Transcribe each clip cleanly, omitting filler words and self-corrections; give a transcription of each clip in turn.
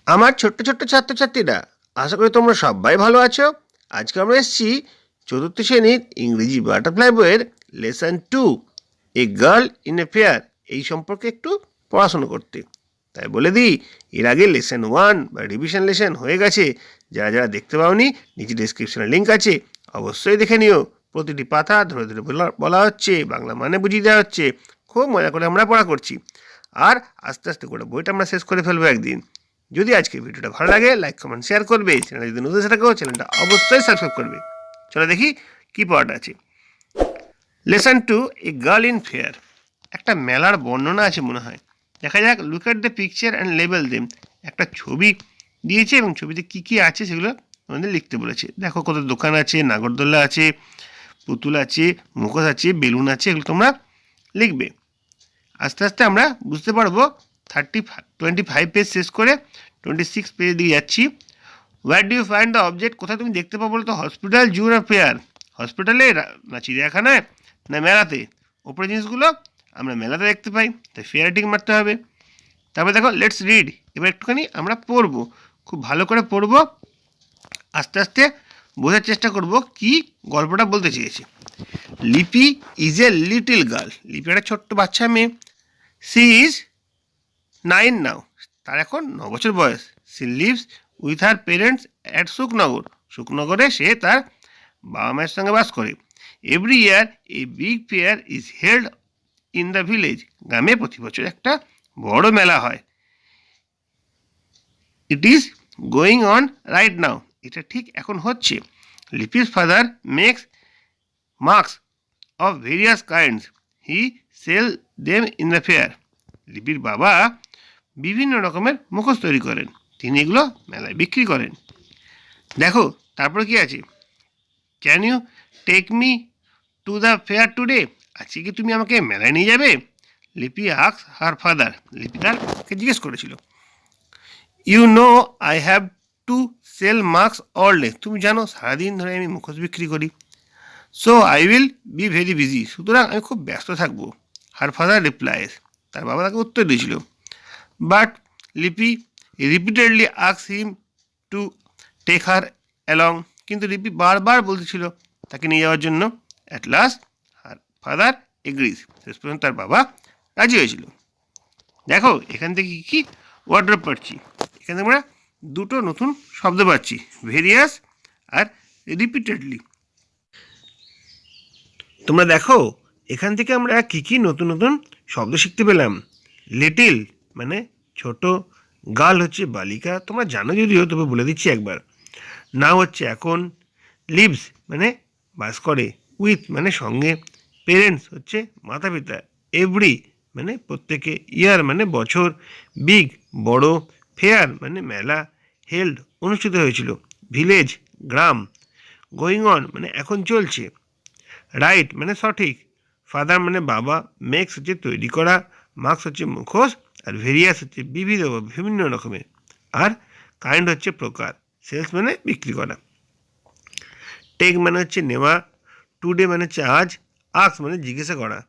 আমার ছোট্ট ছোট্ট ছাত্রছাত্রীরা, আশা করি তোমরা সবাই ভালো আছো। আজকে আমরা এসেছি চতুর্থ শ্রেণীর ইংরেজি বাটারফ্লাই বইয়ের lesson 2 a girl in a fair এই সম্পর্কে একটু পড়াশোনা করতে। তাই বলে দিই, এর আগে লেসন 1 বা রিভিশন লেসন হয়ে গেছে। যারা যারা দেখতে পাওনি, নিচে ডেসক্রিপশনে লিঙ্ক আছে, অবশ্যই দেখে নিও। প্রতিটি পাতা ধরে ধরে বলা হচ্ছে, বাংলা মানে বুঝিয়ে দেওয়া হচ্ছে। খুব মজা করে আমরা পড়া করছি, আর আস্তে আস্তে করে বইটা আমরা শেষ করে ফেলবো একদিন। যদি আজকে ভিডিওটা ভালো লাগে, লাইক কমেন্ট শেয়ার করবে। চ্যানেল যদি নতুন এসে থাকো, চ্যানেলটা অবশ্যই সাবস্ক্রাইব করবে। চলো দেখি কি পড়াটা আছে। Lesson 2 a girl in fair. একটা মেলার বর্ণনা আছে মনে হয়। দেখা যাক। Look at the picture and label them. একটা ছবি দিয়েছে এবং ছবিতে কি কি আছে সেগুলো আমাদের লিখতে বলেছে। দেখো কত দোকান আছে, নাগরদোল্লা আছে, পুতুল আছে, মুখোশ আছে, বেলুন আছে, এগুলো তোমরা লিখবে। আস্তে আস্তে আমরা বুঝতে পারবো। 25 পেজ শেষ করে 26 পেজ দিয়ে যাচ্ছি। Where do you find the object? কোথায় তুমি দেখতে পাবো বলো তো? হসপিটাল, জু না ফেয়ার? হসপিটালে না চিড়িয়াখানায় না মেলাতে? ওপরে জিনিসগুলো আমরা মেলাতে দেখতে পাই, তাই ফেয়ারে টিক মারতে হবে। তারপরে দেখো, লেটস রিড। এবার একটুখানি আমরা পড়বো, খুব ভালো করে পড়বো, আস্তে আস্তে বোঝার চেষ্টা করব কি গল্পটা বলতে চেয়েছে। লিপি ইজ এ লিটল গার্ল। লিপি একটা ছোট্ট বাচ্চা মেয়ে। She is 9 now. তার এখন 9 বছর বয়স। She lives with her parents at Sukhnagar. সুখনগরে সে তার বাবা মায়ের সঙ্গে বাস করে। Every year a big fair is held in the village. গ্রামে প্রতি বছর একটা বড় মেলা হয়। It is going on right now. এটা ঠিক এখন হচ্ছে। Lipi's father makes mask of various kinds. He sell them in the fair. লিপির বাবা বিভিন্ন রকমের মুখোশ তৈরি করেন, তিনি এগুলো মেলায় বিক্রি করেন। দেখো তারপরে কি আছে। Can you take me to the fair today? আজকে কি তুমি আমাকে মেলায় নিয়ে যাবে? লিপি আক্স হার ফাদার। লিপি তারকে জিজ্ঞেস করেছিল। You know I have to sell mask all day. তুমি জানো সারাদিন ধরে আমি মুখোশ বিক্রি করি। So I will be very busy. সুতরাং আমি খুব ব্যস্ত থাকবো। Her father replies. তার বাবা তাকে উত্তর দিয়েছিল। But Lipi repeatedly asks him to take her along. কিন্তু লিপি বারবার বলতেছিল তাকে নিয়ে যাওয়ার জন্য। At last her father agrees. শেষ পর্যন্ত তার বাবা রাজি হয়েছিল। দেখো এখান থেকে কি ওয়ার্ড্রপ পাচ্ছি। এখানে আমরা দুটো নতুন শব্দ পাচ্ছি, ভেরিয়াস আর রিপিটেডলি। তোমরা দেখো এখান থেকে আমরা কী কী নতুন নতুন শব্দ শিখতে পেলাম। লিটিল মানে ছোট, গার্ল হচ্ছে বালিকা, তোমরা জানো যদিও, তবে বলে দিচ্ছি একবার। নাও হচ্ছে এখন, লিভস মানে বাস করে, উইথ মানে সঙ্গে, পেরেন্টস হচ্ছে মাতা পিতা, এভরি মানে প্রত্যেকে, ইয়ার মানে বছর, বিগ বড়, ফেয়ার মানে মেলা, হেল্ড অনুষ্ঠিত হয়েছিল, ভিলেজ গ্রাম, গোয়িং অন মানে এখন চলছে, রাইট মানে সঠিক, ফাদার মানে বাবা, মেক্স হচ্ছে তৈরি করা, মার্কস হচ্ছে মুখোশ, আর ভেরিয়াস হচ্ছে বিবিধ বা বিভিন্ন রকমের, আর কাইন্ড হচ্ছে প্রকার, সেলস মানে বিক্রি করা। টেক মানে হচ্ছে নেওয়া, টুডে মানে হচ্ছে আজ, আক্স মানে জিজ্ঞাসা করা,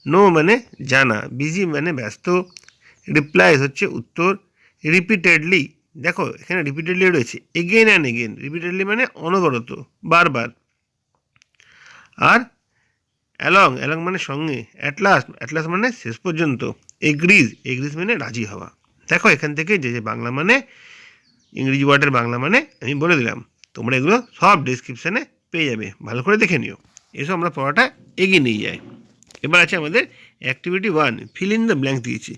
নো মানে জানা, বিজি মানে ব্যস্ত, রিপ্লাইস হচ্ছে উত্তর, রিপিটেডলি দেখো এখানে রিপিটেডলি রয়েছে, এগেন অ্যান্ড এগেন, রিপিটেডলি মানে অনবরত বারবার, আর অ্যালং, অ্যালং মানে সঙ্গে, অ্যাটলাস্ট, অ্যাটলাস্ট মানে শেষ পর্যন্ত, এগ্রিজ, এগ্রিজ মানে রাজি হওয়া। দেখো এখান থেকে যে যে বাংলা মানে, ইংরেজি ওয়ার্ডের বাংলা মানে আমি বলে দিলাম। তোমরা এগুলো সব ডিসক্রিপশানে পেয়ে যাবে, ভালো করে দেখে নিও। এসব আমরা পড়াটা এগিয়ে নিয়ে যাই। এবার আছে আমাদের activity 1, fill in the blank দিয়েছি।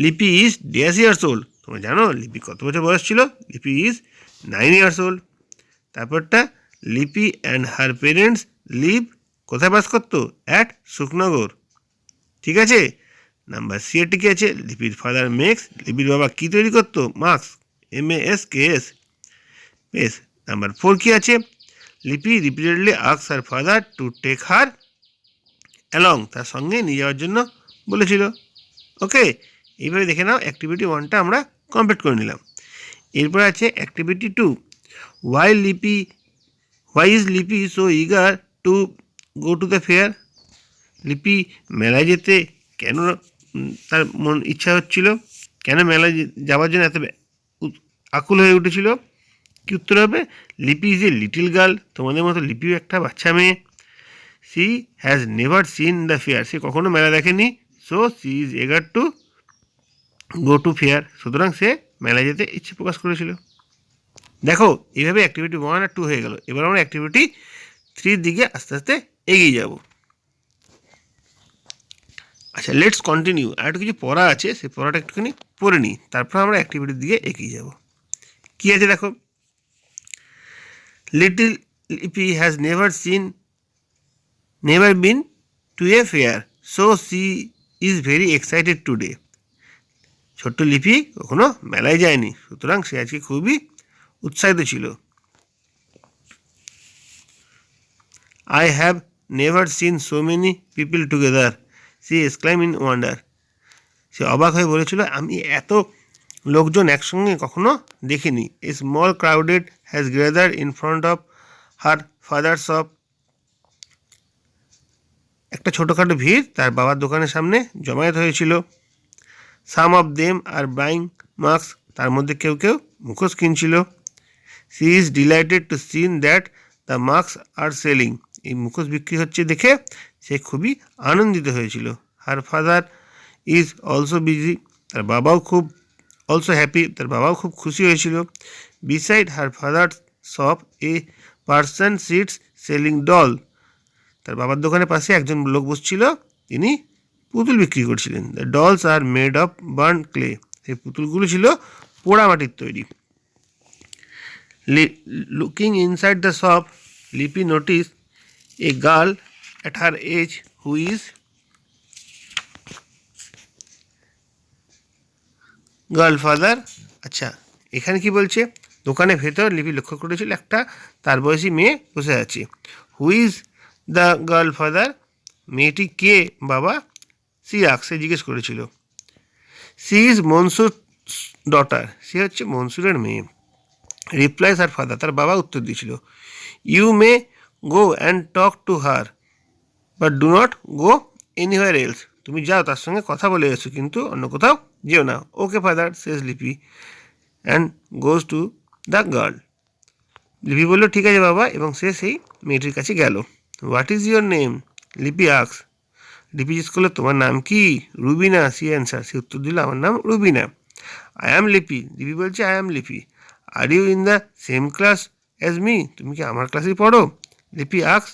লিপি ইজ ড্যাশ ইয়ার্স ওল্ড। তোমরা জানো লিপি কত বছর বয়স ছিল? লিপি ইজ 9 ইয়ার্স ওল্ড। তারপরটা, লিপি অ্যান্ড হার পেরেন্টস লিভ, কোথায় বাস করতো? অ্যাট সুখনগর। ঠিক আছে। নাম্বার সি এর টিকে আছে, লিপির ফাদার মেক্স, লিপির বাবা কী তৈরি করতো? মাস্ক, MASKS বেশ। নাম্বার 4 কি আছে? Lipi repeatedly asks her father to take her along, তার সঙ্গে নিয়ে যাওয়ার জন্য বলেছিল। ওকে, এইভাবে দেখে নাও অ্যাক্টিভিটি 1টা আমরা কমপ্লিট করে নিলাম। এরপর আছে অ্যাক্টিভিটি 2, হোয়াই ইজ লিপি so eager to go two the fair? লিপি মেলায় যেতে কেন তার ইচ্ছা হচ্ছিল? কেন মেলায় যাওয়ার জন্য এত আকুল হয়ে উঠেছিল। কি উত্তর হবে? লিপি ইজ এ লিটিল গার্ল, তোমাদের মতো লিপিও একটা বাচ্চা মেয়ে। She has never seen the fair, সে কখনো মেলা দেখেনি। So she is eager to go to fair, সুতরাং সে মেলায় যেতে ইচ্ছে প্রকাশ করেছিল। দেখো এইভাবে অ্যাক্টিভিটি 1 আর 2 হয়ে গেল। এবার আমরা অ্যাক্টিভিটি 3 দিকে আস্তে আস্তে এগিয়ে যাব। আচ্ছা, লেটস কন্টিনিউ। আর একটু কিছু পড়া আছে, সেই পড়াটা একটুখানি পড়ে নিই, তারপর আমরা অ্যাক্টিভিটির দিকে এগিয়ে যাব। কী আছে দেখো, little Lipi has never been to a fair, so she is very excited today. ছোট্ট লিপি কখনো মেলায় যায়নি, সুতরাং সে আজকে খুবই উৎসাহিত ছিল। I have never seen so many people together, she exclaim in wonder. সে অবাক হয়ে বলেছিল, আমি এত লোকজন একসঙ্গে কখনো দেখিনি। A small crowded has gather in front of her father shop. একটা ছোটোখাটো ভিড় তার বাবার দোকানের সামনে জমায়েত হয়েছিল। Some of them are buying mask, তার মধ্যে কেউ কেউ মুখোশ কিনছিল। She is delighted to seen that the mask are selling, এই মুখোশ বিক্রি হচ্ছে দেখে সে খুবই আনন্দিত হয়েছিল। Her father is also busy, তার বাবাও খুব অলসো হ্যাপি, তার বাবাও খুব খুশি হয়েছিল। Beside her father shop a person sits selling doll, তার বাবার দোকানের পাশে একজন লোক বসছিল, তিনি পুতুল বিক্রি করছিলেন। The dolls are made of burn clay, সেই পুতুলগুলো ছিল পোড়া মাটির তৈরি। Looking inside the shop, Lipi notice a girl at her age who is girl father. আচ্ছা, এখানে কি বলছে, দোকানের ভেতর লিপি লক্ষ্য করেছিল একটা তার বয়সী মেয়ে বসে আছে। Who is the girl father, মেয়েটি কে বাবা? সি সে জিজ্ঞেস করেছিল। সি ইজ মনসুর ডটার, সে হচ্ছে মনসুরের মেয়ে। রিপ্লাইজ হার ফাদার, তার বাবা উত্তর দিয়েছিল। You may go and talk to her but do not go anywhere else, তুমি যাও তার সঙ্গে কথা বলে এসো, কিন্তু অন্য কোথাও যেও না। ওকে ফাদার সেজ লিপি and goes to the girl. লিপি বলল, ঠিক আছে বাবা, এবং সে সেই মেয়েটির কাছে গেল। হোয়াট ইজ ইয়োর নেম, লিপি আক্স। লিপি জিজ্ঞেস করলো, তোমার নাম কি? রুবিনা, সি অ্যান্সার, সে উত্তর দিল, আমার নাম রুবিনা। আই অ্যাম লিপি, লিপি বলছে, I am Lipi. Are you in the same class as me, তুমি কি আমার ক্লাসেই পড়ো? লিপি আক্স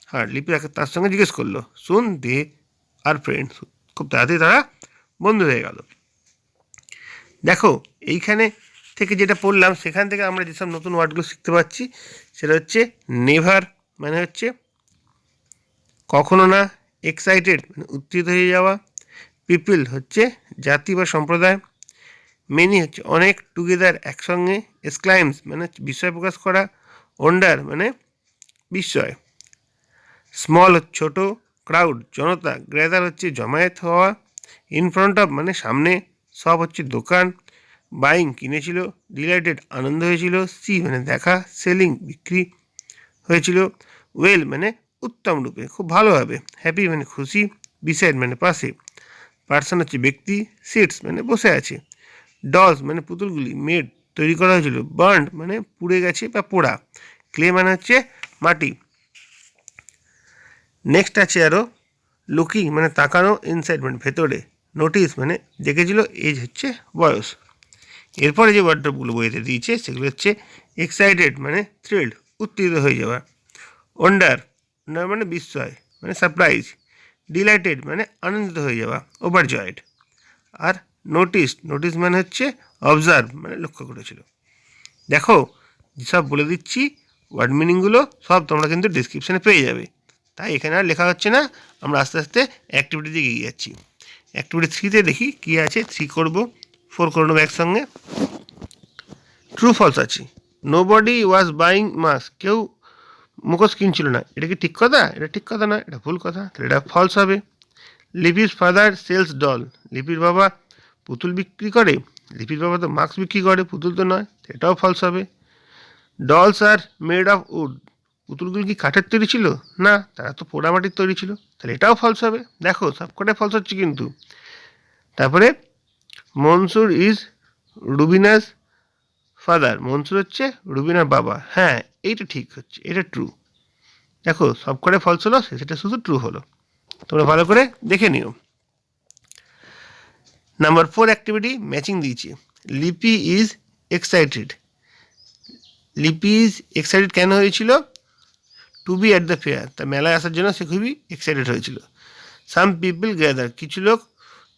হ্যাঁ, লিপি তার সঙ্গে জিজ্ঞেস করলো। শুন দে আর ফ্রেন্ডস, খুব তাড়াতাড়ি তারা বন্ধু হয়ে গেল। দেখো এইখানে থেকে যেটা পড়লাম, সেখান থেকে আমরা যেসব নতুন ওয়ার্ডগুলো শিখতে পাচ্ছি, সেটা হচ্ছে নেভার মানে হচ্ছে কখনো না, এক্সাইটেড মানে উত্তেজিত হয়ে যাওয়া, পিপল হচ্ছে জাতি বা সম্প্রদায়, মেনি হচ্ছে অনেক, টুগেদার একসঙ্গে, এক্সক্লাইমস মানে বিস্ময় প্রকাশ করা, ওয়ান্ডার মানে বিস্ময়, স্মল ছোটো, ক্রাউড জনতা, গ্যাদার হচ্ছে জমায়েত হওয়া, ইন ফ্রন্ট অফ মানে সামনে, সব হচ্ছে দোকান, বাইং কিনেছিল, ডিলাইটেড আনন্দ হয়েছিল, সি মানে দেখা, সেলিং বিক্রি হয়েছিল, ওয়েল মানে উত্তম রূপে খুব ভালোভাবে, হ্যাপি মানে খুশি, বিসাইড মানে পাশে, পার্সন হচ্ছে ব্যক্তি, সিটস মানে বসে আছে, ডলস মানে পুতুলগুলি, মেড তৈরি করা হয়েছিল, বার্ন মানে পুড়ে গেছে বা পোড়া, ক্লে মানে হচ্ছে মাটি। নেক্সট আছে আরও লুকিং মানে তাকানো, ইনসাইড মানে ভেতরে, নোটিস মানে দেখেছিল, এজ হচ্ছে বয়স। এরপরে যে ওয়ার্ডগুলো বইতে দিয়েছে সেগুলো হচ্ছে এক্সাইটেড মানে থ্রিল্ড উত্তেজিত হয়ে যাওয়া, ওয়ান্ডার মানে বিস্ময় মানে সারপ্রাইজ, ডিলাইটেড মানে আনন্দিত হয়ে যাওয়া ওভারজয়েড, আর নোটিস মানে হচ্ছে অবজার্ভ মানে লক্ষ্য করেছিল। দেখো যেসব বলে দিচ্ছি ওয়ার্ড মিনিংগুলো সব তোমরা কিন্তু ডিসক্রিপশানে পেয়ে যাবে, তাই এখানে আর লেখা হচ্ছে না। আমরা আস্তে আস্তে অ্যাক্টিভিটি দিকে এগিয়ে যাচ্ছি। অ্যাক্টিভিটি 3তে দেখি কী আছে। 3 করবো, 4 করে নেবো একসঙ্গে। ট্রু ফলস আছে। Nobody was buying mask, কেউ মুখোশ কিনছিল না, এটা কি ঠিক কথা? এটা ঠিক কথা না, এটা ভুল কথা, তাহলে এটা ফলস হবে। লিপির ফাদার সেলস ডল, লিপির বাবা পুতুল বিক্রি করে, লিপির বাবা তো মাস্ক বিক্রি করে, পুতুল তো নয়, এটাও ফলস হবে। Dolls are made of wood, পুতুলগুলো কি কাঠের তৈরি ছিল? না, তারা তো পোড়ামাটির তৈরি ছিল, তাহলে এটাও ফলস হবে। দেখো সবকটাই ফলস হচ্ছে কিন্তু। তারপরে মনসুর ইজ রুবিনাস ফাদার, মনসুর হচ্ছে রুবিনার বাবা। হ্যাঁ, এইটা ঠিক হচ্ছে, এটা ট্রু। দেখো সব করে ফলস হলো, সেটা শুধু ট্রু হলো। তোমরা ভালো করে দেখে নিও। নাম্বার 4 অ্যাক্টিভিটি ম্যাচিং দিয়েছে। Lipi is excited. Lipi is excited কেন হয়েছিল? To be at the fair, তার মেলায় আসার জন্য সে খুবই এক্সাইটেড হয়েছিল। সাম পিপল গ্যাদার, কিছু লোক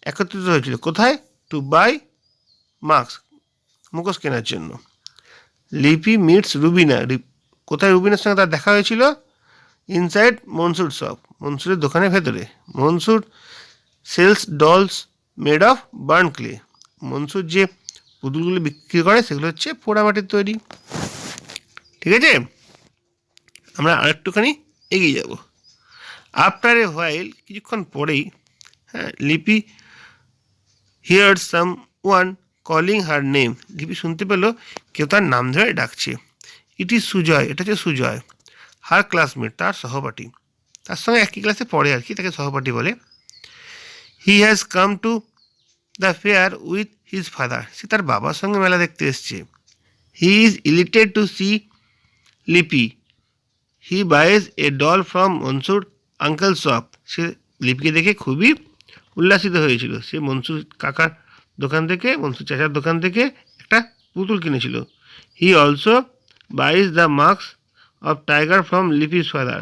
একত্রিত হয়েছিল। কোথায়? টু বাই মাস্ক, মুখোশ কেনার জন্য। লিপি মিটস রুবিনা, কোথায় রুবিনার সঙ্গে তার দেখা হয়েছিল? ইনসাইড মনসুর শপ, মনসুরের দোকানের ভেতরে। Mansur sells dolls made of burn clay, Mansur যে পুতুলগুলো বিক্রি করে সেগুলো হচ্ছে পোড়ামাটির তৈরি। ঠিক আছে, আমরা আরেকটুখানি এগিয়ে যাব। আফটার এ হোয়াইল, কিছুক্ষণ পরেই, হ্যাঁ, লিপি here some one calling her name, লিপি শুনতে পেল কেউ তার নাম ধরে ডাকছে। ইট ইজ সুজয়, এটা হচ্ছে সুজয়। হার ক্লাসমেট, তার সহপাঠী, তার সঙ্গে একই ক্লাসে পড়ে আর কি, তাকে সহপাঠী বলে। He has come to the fair with his father, সে তার বাবার সঙ্গে মেলা দেখতে এসছে। He is elated to see Lipi, he buys a doll from Mansur uncle shop, সে লিপিকে দেখে খুবই উল্লাসিত হয়েছিল। সে মনসুর কাকার দোকান থেকে, মনসুর চাচার দোকান থেকে একটা পুতুল কিনেছিল। হি also বাইজ the mask of tiger from Lipi's father,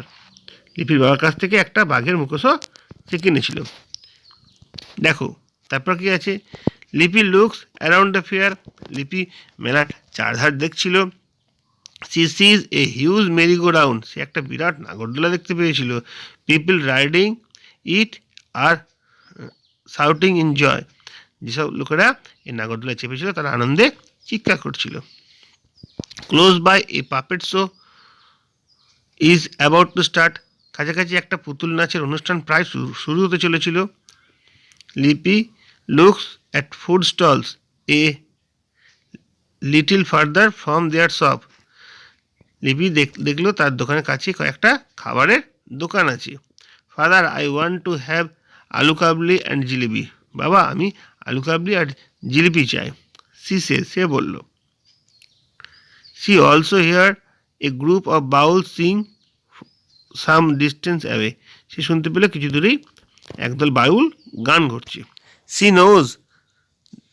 লিপির বাবার কাছ থেকে একটা বাঘের মুখোশও সে কিনেছিল। দেখো তারপর কি আছে? লিপি লুকস অ্যারাউন্ড দ্য ফেয়ার, লিপি মেলার চারধার দেখছিল। She sees a huge merry go round, সে একটা বিরাট নাগরদোলা দেখতে পেয়েছিল। People riding it are shouting in joy, যেসব লোকেরা এই নাগরদোলায় চেপেছিল তারা আনন্দে চিৎকার করছিল। Close by a puppet show is about to start, কাছাকাছি একটা পুতুল নাচের অনুষ্ঠান প্রায় শুরু হতে চলেছিল। Lipi looks at food stalls a little farther from their shop, Lipi দেখলো তার দোকানের কাছে কয়েকটা খাবারের দোকান আছে। Father, I want to have aloo kabli and jalebi, বাবা আমি আলু কাবলি আর জিলিপি চাই। সে বলল। She also hear a group of Baul sing some distance away, সে শুনতে পেল কিছু দূরেই একদল বাউল গান করছে। She knows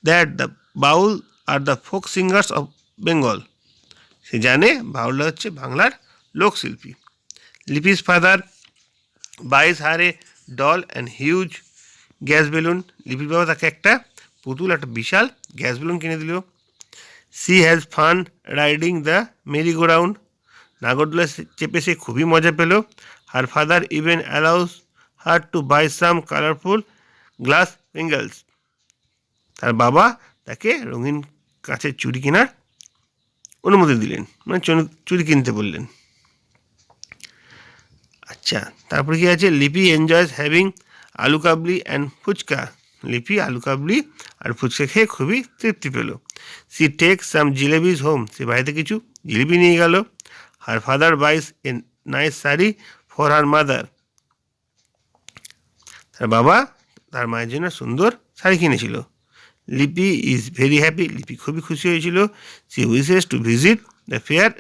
that the Baul are the folk singers of Bengal, সে জানে বাউলরা হচ্ছে বাংলার লোকশিল্পী। Lipi's father buys her a doll and huge gas balloon, লিপির বাবা তাকে একটা পুতুল, একটা বিশাল গ্যাস বেলুন কিনে দিল। She has fun riding the merry go round, নাগরদোলা চেপে সে খুবই মজা পেল। Her father even allows her to buy some colourful glass bangles, তার বাবা তাকে রঙিন কাঁচের চুড়ি কেনার অনুমতি দিলেন, মানে চুড়ি কিনতে বললেন। আচ্ছা, তারপরে কি আছে? লিপি এনজয়স হ্যাভিং আলু কাবলি অ্যান্ড ফুচকা, লিপি আলু কাবলি আর ফুচকা খেয়ে খুবই তৃপ্তি পেল। She take some jalebis home, সে বাড়িতে কিছু জিলিপি নিয়ে গেল। Her father buys a nice sari for her mother, তার বাবা তার মায়ের জন্য সুন্দর শাড়ি কিনেছিল। লিপি ইজ ভেরি হ্যাপি, লিপি খুবই খুশি হয়েছিল। She wishes to visit the fair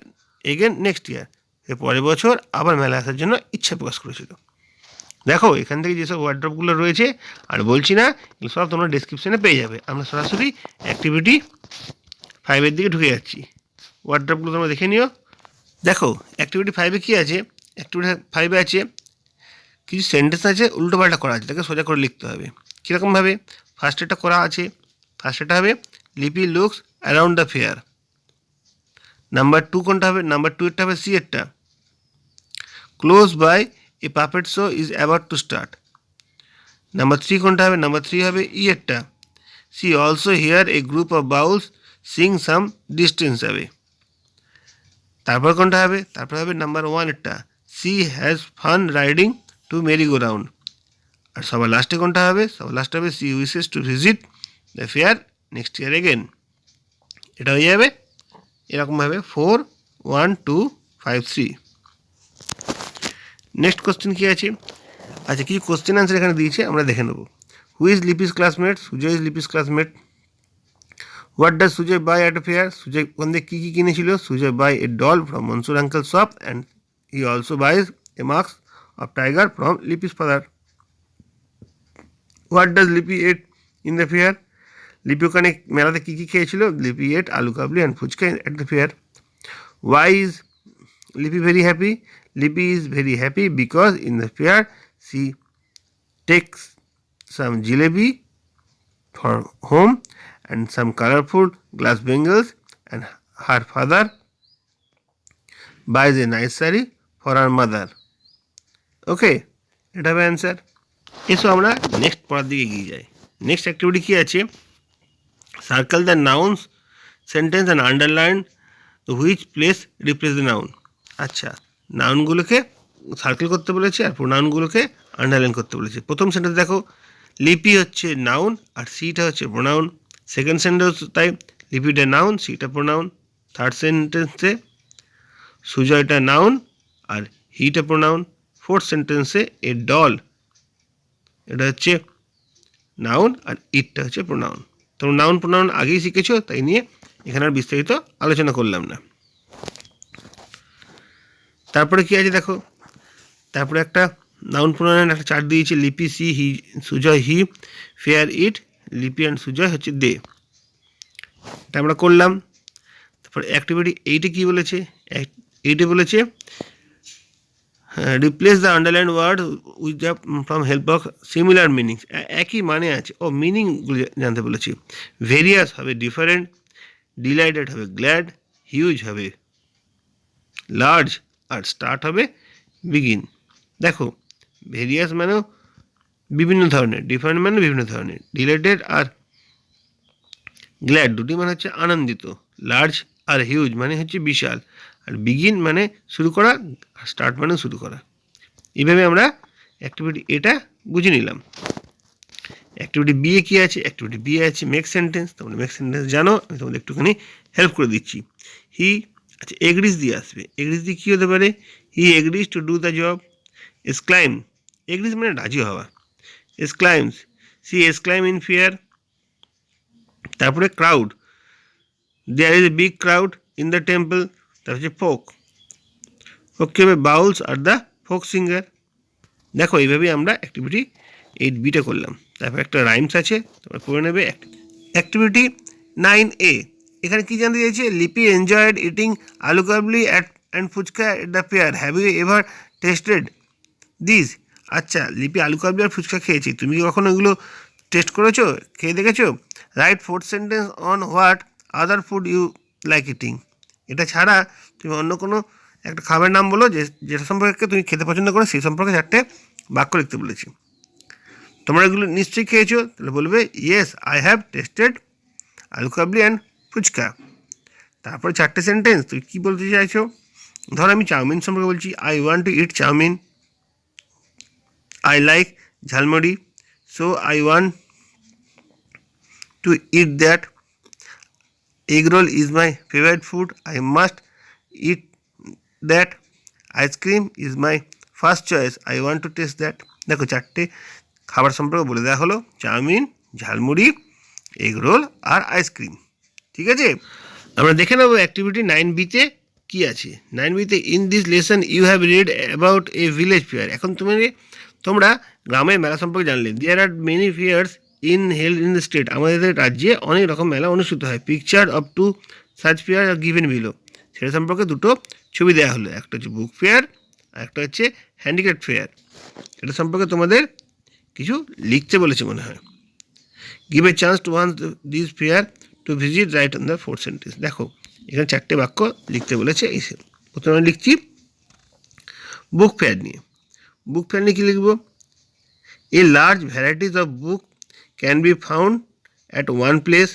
again next year, এর পরের বছর আবার মেলা আসার জন্য ইচ্ছা প্রকাশ করেছিল। দেখো এখান থেকে যেসব ওয়ার্ড্রপগুলো রয়েছে, আর বলছি না, এগুলো সব তোমরা ডেসক্রিপশানে পেয়ে যাবে। আমরা সরাসরি অ্যাক্টিভিটি 5 দিকে ঢুকে যাচ্ছি। ওয়ার্ড্রপগুলো তোমরা দেখে নিও। দেখো অ্যাক্টিভিটি 5 কী আছে? অ্যাক্টিভিটি 5 আছে কিছু সেন্টেন্স আছে উল্টোপাল্টা করা আছে, তাকে সোজা করে লিখতে হবে। কীরকমভাবে? ফার্স্ট এটা করা আছে, ফার্স্ট এটা হবে Lipi looks around the fair. Number 2 কোনটা হবে? নাম্বার 2 এরটা হবে সি এরটা, close by a puppet show is about to start. Number 3 কোনটা হবে? নাম্বার 3 হবে ই এরটা, she also hear a group of Bauls sing some distance away. তারপর কোনটা হবে? তারপর হবে নাম্বার 1 এরটা, she has fun riding to merry go round. আর সবার লাস্টে কোনটা হবে? সবার লাস্টে হবে she wishes to visit the fair next year again. এটা হয়ে যাবে এরকমভাবে 4, 1, 2, 5, 3। নেক্সট কোশ্চেন কী আছে? আচ্ছা, কিছু কোশ্চেন আনসার এখানে দিয়েছে, আমরা দেখে নেব। Who is Lipi's classmate? Sujoy is Lipi's classmate. What does Sujoy buy at a fair? Sujoy ওখান থেকে কী কী কিনেছিল? Sujoy buy a doll from Mansur uncle shop and he also buys a mask of tiger from Lipi's father. What does Lipi eat in the fair? লিপি ওখানে মেলাতে কী কী খেয়েছিল? লিপি ate aloo kabli and fuchka at the fair. Why is Lipi very happy? Lipi is very happy because in the fair she takes some jalebi for home and some colorful glass bangles and her father buys a nice saree for her mother. ওকে, এটা হবে answer. এসো আমরা next পড়ার দিকে এগিয়ে যাই। Next activity কী আছে? Circle the nouns sentence and underline which place replace the noun. আচ্ছা, নাউনগুলোকে সার্কেল করতে বলেছে আর প্রোনাউনগুলোকে আন্ডারলাইন করতে বলেছে। প্রথম সেন্টেন্স দেখো, লিপি হচ্ছে নাউন আর সিটা হচ্ছে প্রোনাউন। সেকেন্ড সেন্টেন্স তাই, লিপিটা নাউন, সিটা প্রোনাউন। থার্ড সেন্টেন্সে সুজয়টা নাউন আর হিটা প্রোনাউন। ফোর্থ সেন্টেন্সে এ ডল, এটা হচ্ছে নাউন আর ইটটা হচ্ছে প্রোনাউন। তোমরা নাউন প্রোনাউন আগেই শিখেছো, তাই নিয়ে এখানে আর বিস্তারিত আলোচনা করলাম না। তারপরে কি আছে দেখো, তারপরে একটা নাউন প্রোনাউন একটা চার্ট দিয়েছে। লিপি সি, হি সুজয় হি, ফেয়ার ইট, লিপি অ্যান্ড সুজয় হচ্ছে দে। এটা আমরা করলাম। তারপরে অ্যাক্টিভিটি এইটে কী বলেছে? এইটে বলেছে replace the underline word with the from help of similar meanings. একই মানে আছে ও মিনিংগুলো জানতে বলেছি। ভেরিয়াস হবে ডিফারেন্ট, ডিলাইটেড হবে গ্ল্যাড, হিউজ হবে লার্জ আর স্টার্ট হবে বিগিন। দেখো, ভেরিয়াস মানেও বিভিন্ন ধরনের, ডিফারেন্ট মানে বিভিন্ন ধরনের, ডিলাইটেড আর গ্ল্যাড দুটি মানে হচ্ছে আনন্দিত, লার্জ আর হিউজ মানে হচ্ছে বিশাল, আর বিগিন মানে শুরু করা, আর স্টার্ট মানে শুরু করা। এইভাবে আমরা অ্যাক্টিভিটি এটা বুঝে নিলাম। অ্যাক্টিভিটি বি এ কী আছে? অ্যাক্টিভিটি বি আছে মেক সেন্টেন্স। তোমরা মেক সেন্টেন্স জানো, আমি তোমাদের একটুখানি হেল্প করে দিচ্ছি। হি, আচ্ছা এগ্রিজ দিয়ে আসবে। এগ্রিজ দিয়ে কী হতে পারে? He agrees to do the job. Exclaim, agrees মানে রাজি হওয়া। Exclaims, she exclaim in fear. তারপরে crowd, there is a big crowd in the temple, তার হচ্ছে folk. Okay, Bauls are the folk singer. দেখো এইভাবেই আমরা অ্যাক্টিভিটি 8B করলাম। তারপর একটা রাইমস আছে, তোমরা পড়ে নেবে। অ্যাক্টিভিটি 9A, এখানে কী জানতে চাইছে? লিপি enjoyed eating aloo kabli and fuchka at the fair, have you ever tasted this? আচ্ছা, লিপি আলু কাবলি আর ফুচকা খেয়েছি, তুমি কি কখনো এগুলো টেস্ট করেছো, খেয়ে দেখেছো? Write fourth sentence on what other food you like eating. এটা ছাড়া তুমি অন্য কোনো একটা খাবারের নাম বলো যেটা সম্পর্কে তুমি খেতে পছন্দ করো, সেই সম্পর্কে 4টে বাক্য লিখতে বলেছি। তোমরা এগুলো নিশ্চয়ই খেয়েছো, তাহলে বলবে ইয়েস আই হ্যাভ টেস্টেড আলু কাবলি অ্যান্ড ফুচকা। তারপরে 4টে সেন্টেন্স তুমি কী বলতে চাইছো? ধর আমি চাউমিন সম্পর্কে বলছি, I want to eat chow mein. I like jhalmuri, so I want to eat that. Egg roll is my favourite food, I must eat that. Ice cream is my first choice, I want to taste that. দেখো 4টে খাবার সম্পর্কে বলে দেওয়া হলো, chow mein, jhalmuri, egg roll আর ice cream. ঠিক আছে, আমরা দেখে নেব অ্যাক্টিভিটি 9Bতে কী আছে। 9Bতে in this lesson you have read about a village fair. এখন তোমরা গ্রামের মেলা সম্পর্কে জানলে। There are many fairs held in the state, আমাদের রাজ্যে অনেক রকম মেলা অনুষ্ঠিত হয়। Picture of two such fair are given below, সেটা সম্পর্কে 2টো ছবি দেওয়া হলো, একটা হচ্ছে বুক ফেয়ার আর একটা হচ্ছে হ্যান্ডিক্রাফট ফেয়ার। এটা সম্পর্কে তোমাদের কিছু লিখতে বলেছে মনে হয়। Give a chance to one this fair two visit, right on the fourth sentence. দেখো এখানে 4টে বাক্য লিখতে বলেছে। প্রথমে লিখছি বুক ফেয়ার নিয়ে। বুক ফেয়ার নিয়ে কী লিখব? A large varieties of book can be found at one place.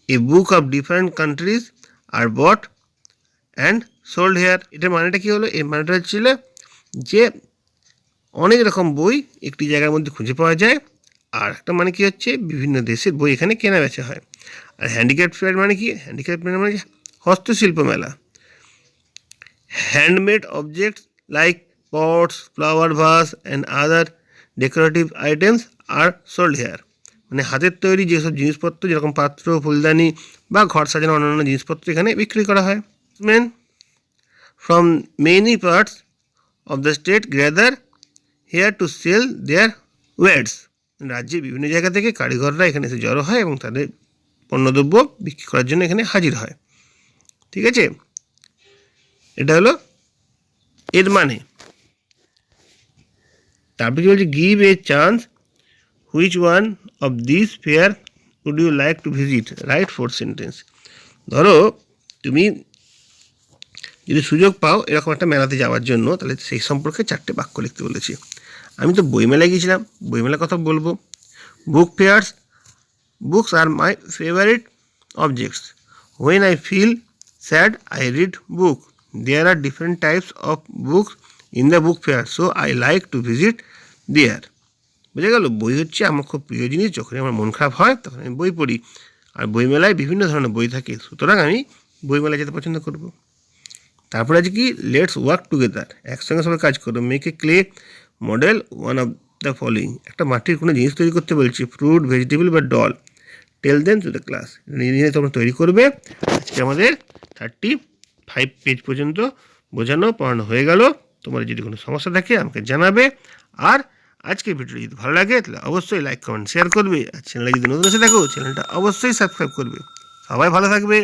A book of different countries are bought and sold here. এটার মানেটা কী হলো? এর মানেটা হচ্ছিল যে অনেক রকম বই একটি জায়গার মধ্যে খুঁজে পাওয়া যায়, আর একটা মানে কি হচ্ছে বিভিন্ন দেশের বই এখানে কেনা বেচা হয়। আর হ্যান্ডিক্রাফট ফেয়ার মানে কি? হ্যান্ডিক্রাফট ফেয়ার মানে হস্তশিল্প মেলা। Handmade objects like pots, flower vase and other decorative items are sold here. মানে হাতের তৈরি যেসব জিনিসপত্র যেরকম পাত্র, ফুলদানি বা ঘর সাজানো অন্যান্য জিনিসপত্র এখানে বিক্রি করা হয়। Men from many parts of the state gather here to sell their wares. রাজ্যের বিভিন্ন জায়গা থেকে কারিগররা এখানে এসে জড়ো হয় এবং তাদের পণ্যদ্রব্য বিক্রি করার জন্য এখানে হাজির হয়। ঠিক আছে, এটা হলো এর মানে। তারপরে কি বলছে, give a chance, which one of this fair would you like to visit, write 4 sentence. ধরো তুমি যদি সুযোগ পাও এরকম একটা মেলাতে যাওয়ার জন্য, তাহলে সেই সম্পর্কে 4টে বাক্য লিখতে বলেছি। আমি তো বইমেলায় গিয়েছিলাম, বইমেলার কথা বলবো। Book fairs, books are my favourite objects. When I feel sad I read book. There are different types of books in the book fair, so I like to visit there. বুঝে গেল? বই হচ্ছে আমার খুব প্রিয় জিনিস। যখন আমার মন খারাপ হয় তখন আমি বই পড়ি, আর বইমেলায় বিভিন্ন ধরনের বই থাকে, সুতরাং আমি বইমেলায় যেতে পছন্দ করব। তারপরে আছে কি, লেটস ওয়ার্ক টুগেদার, একসঙ্গে সবাই কাজ করো। Make a clay model one of the following, একটা মাটির কোনো জিনিস তৈরি করতে বলছি, ফ্রুট, ভেজিটেবল বা doll. Tell then to the class, নিজে নিজে তোমরা তৈরি করবে। আজকে আমাদের 35 পেজ পর্যন্ত বোঝানো পড়ানো হয়ে গেল। তোমার যদি কোনো সমস্যা থাকে আমাকে জানাবে। আর আজকে ভিডিওটি যদি ভালো লাগে তাহলে অবশ্যই লাইক, কমেন্ট, শেয়ার করবে। আর চ্যানেলে যদি নতুন এসে থাকো চ্যানেলটা অবশ্যই সাবস্ক্রাইব করবে। সবাই ভালো থাকবে।